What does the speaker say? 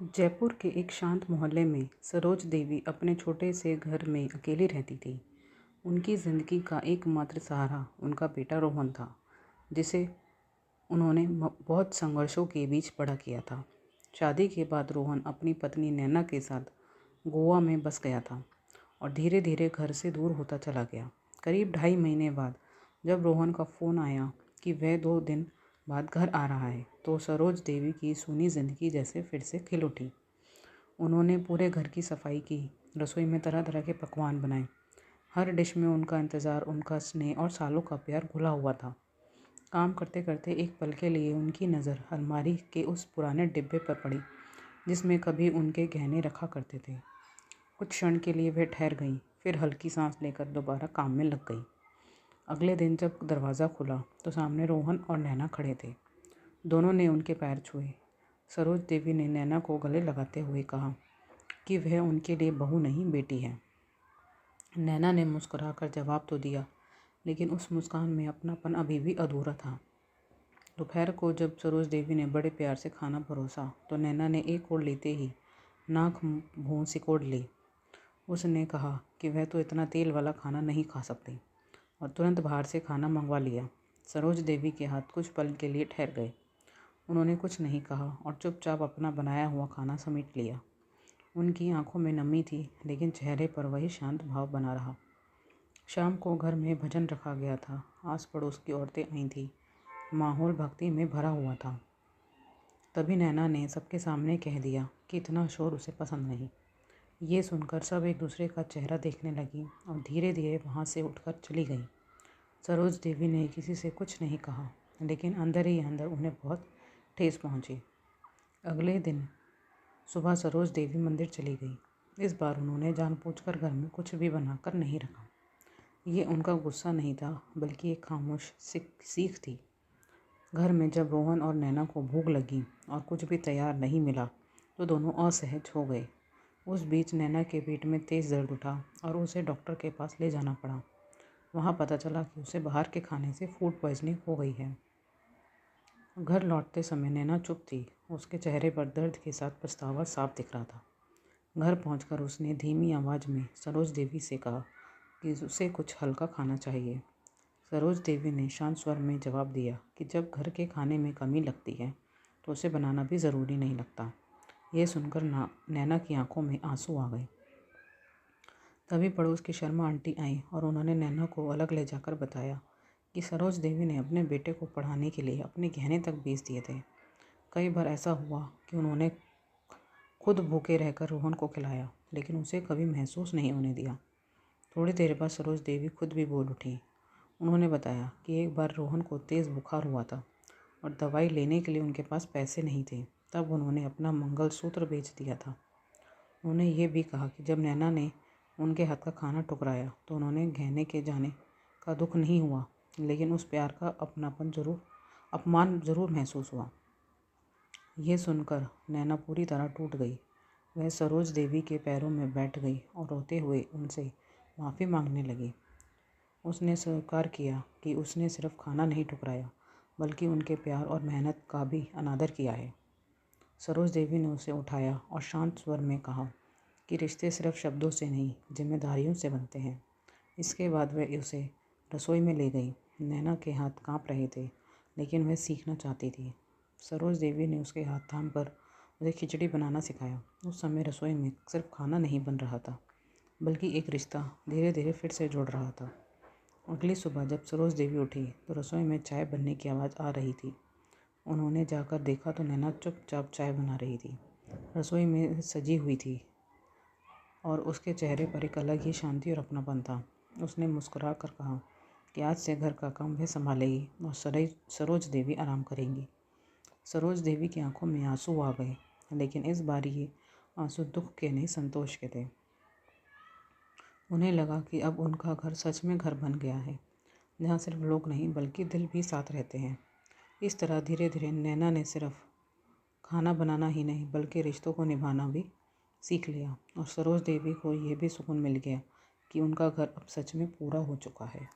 जयपुर के एक शांत मोहल्ले में सरोज देवी अपने छोटे से घर में अकेली रहती थी। उनकी ज़िंदगी का एकमात्र सहारा उनका बेटा रोहन था, जिसे उन्होंने बहुत संघर्षों के बीच बड़ा किया था। शादी के बाद रोहन अपनी पत्नी नैना के साथ गोवा में बस गया था और धीरे धीरे घर से दूर होता चला गया। करीब 2.5 महीने बाद जब रोहन का फ़ोन आया कि वह 2 दिन बाद घर आ रहा है, तो सरोज देवी की सूनी ज़िंदगी जैसे फिर से खिल उठी। उन्होंने पूरे घर की सफाई की, रसोई में तरह तरह के पकवान बनाए। हर डिश में उनका इंतज़ार, उनका स्नेह और सालों का प्यार घुला हुआ था। काम करते करते एक पल के लिए उनकी नज़र अलमारी के उस पुराने डिब्बे पर पड़ी, जिसमें कभी उनके गहने रखा करते थे। कुछ क्षण के लिए वह ठहर गई, फिर हल्की सांस लेकर दोबारा काम में लग गई। अगले दिन जब दरवाज़ा खुला तो सामने रोहन और नैना खड़े थे। दोनों ने उनके पैर छुए। सरोज देवी ने नैना को गले लगाते हुए कहा कि वह उनके लिए बहू नहीं, बेटी है। नैना ने मुस्कुराकर जवाब तो दिया, लेकिन उस मुस्कान में अपनापन अभी भी अधूरा था। दोपहर को जब सरोज देवी ने बड़े प्यार से खाना परोसा तो नैना ने एक ओर लेते ही नाक भौं सिकोड़ ली। उसने कहा कि वह तो इतना तेल वाला खाना नहीं खा सकती और तुरंत बाहर से खाना मंगवा लिया। सरोज देवी के हाथ कुछ पल के लिए ठहर गए। उन्होंने कुछ नहीं कहा और चुपचाप अपना बनाया हुआ खाना समेट लिया। उनकी आंखों में नमी थी, लेकिन चेहरे पर वही शांत भाव बना रहा। शाम को घर में भजन रखा गया था। आस पड़ोस की औरतें आई थीं। माहौल भक्ति में भरा हुआ था। तभी नैना ने सबके सामने कह दिया कि इतना शोर उसे पसंद नहीं। ये सुनकर सब एक दूसरे का चेहरा देखने लगी और धीरे धीरे वहाँ से उठकर चली गई। सरोज देवी ने किसी से कुछ नहीं कहा, लेकिन अंदर ही अंदर उन्हें बहुत ठेस पहुँची। अगले दिन सुबह सरोज देवी मंदिर चली गई। इस बार उन्होंने जानबूझकर घर में कुछ भी बनाकर नहीं रखा। ये उनका गुस्सा नहीं था, बल्कि एक खामोश सीख थी। घर में जब रोहन और नैना को भूख लगी और कुछ भी तैयार नहीं मिला तो दोनों असहज हो गए। उस बीच नैना के पेट में तेज़ दर्द उठा और उसे डॉक्टर के पास ले जाना पड़ा। वहाँ पता चला कि उसे बाहर के खाने से फूड पॉइजनिंग हो गई है। घर लौटते समय नैना चुप थी। उसके चेहरे पर दर्द के साथ पछतावा साफ दिख रहा था। घर पहुंचकर उसने धीमी आवाज़ में सरोज देवी से कहा कि उसे कुछ हल्का खाना चाहिए। सरोज देवी ने शांत स्वर में जवाब दिया कि जब घर के खाने में कमी लगती है तो उसे बनाना भी ज़रूरी नहीं लगता। यह सुनकर नैना की आंखों में आंसू आ गए। तभी पड़ोस की शर्मा आंटी आई और उन्होंने नैना को अलग ले जाकर बताया कि सरोज देवी ने अपने बेटे को पढ़ाने के लिए अपने गहने तक बेच दिए थे। कई बार ऐसा हुआ कि उन्होंने खुद भूखे रहकर रोहन को खिलाया, लेकिन उसे कभी महसूस नहीं होने दिया। थोड़ी देर बाद सरोज देवी खुद भी बोल उठी। उन्होंने बताया कि एक बार रोहन को तेज़ बुखार हुआ था और दवाई लेने के लिए उनके पास पैसे नहीं थे। तब उन्होंने अपना मंगलसूत्र बेच दिया था। उन्होंने ये भी कहा कि जब नैना ने उनके हाथ का खाना ठुकराया तो उन्होंने गहने के जाने का दुख नहीं हुआ, लेकिन उस प्यार का अपमान ज़रूर महसूस हुआ। यह सुनकर नैना पूरी तरह टूट गई। वह सरोज देवी के पैरों में बैठ गई और रोते हुए उनसे माफ़ी मांगने लगी। उसने स्वीकार किया कि उसने सिर्फ खाना नहीं ठुकराया, बल्कि उनके प्यार और मेहनत का भी अनादर किया है। सरोज देवी ने उसे उठाया और शांत स्वर में कहा कि रिश्ते सिर्फ शब्दों से नहीं, जिम्मेदारियों से बनते हैं। इसके बाद वह उसे रसोई में ले गई। नैना के हाथ कांप रहे थे, लेकिन वह सीखना चाहती थी। सरोज देवी ने उसके हाथ थामकर उसे खिचड़ी बनाना सिखाया। उस समय रसोई में सिर्फ खाना नहीं बन रहा था, बल्कि एक रिश्ता धीरे धीरे फिर से जुड़ रहा था। अगली सुबह जब सरोज देवी उठी तो रसोई में चाय बनने की आवाज़ आ रही थी। उन्होंने जाकर देखा तो नैना चुपचाप चाय बना रही थी। रसोई में सजी हुई थी और उसके चेहरे पर एक अलग ही शांति और अपनापन था। उसने मुस्कुरा कर कहा कि आज से घर का काम वह संभालेगी और सरोज देवी आराम करेंगी। सरोज देवी की आंखों में आंसू आ गए, लेकिन इस बार ये आंसू दुख के नहीं, संतोष के थे। उन्हें लगा कि अब उनका घर सच में घर बन गया है, जहाँ सिर्फ लोग नहीं बल्कि दिल भी साथ रहते हैं। इस तरह धीरे धीरे नैना ने सिर्फ खाना बनाना ही नहीं, बल्कि रिश्तों को निभाना भी सीख लिया और सरोज देवी को ये भी सुकून मिल गया कि उनका घर अब सच में पूरा हो चुका है।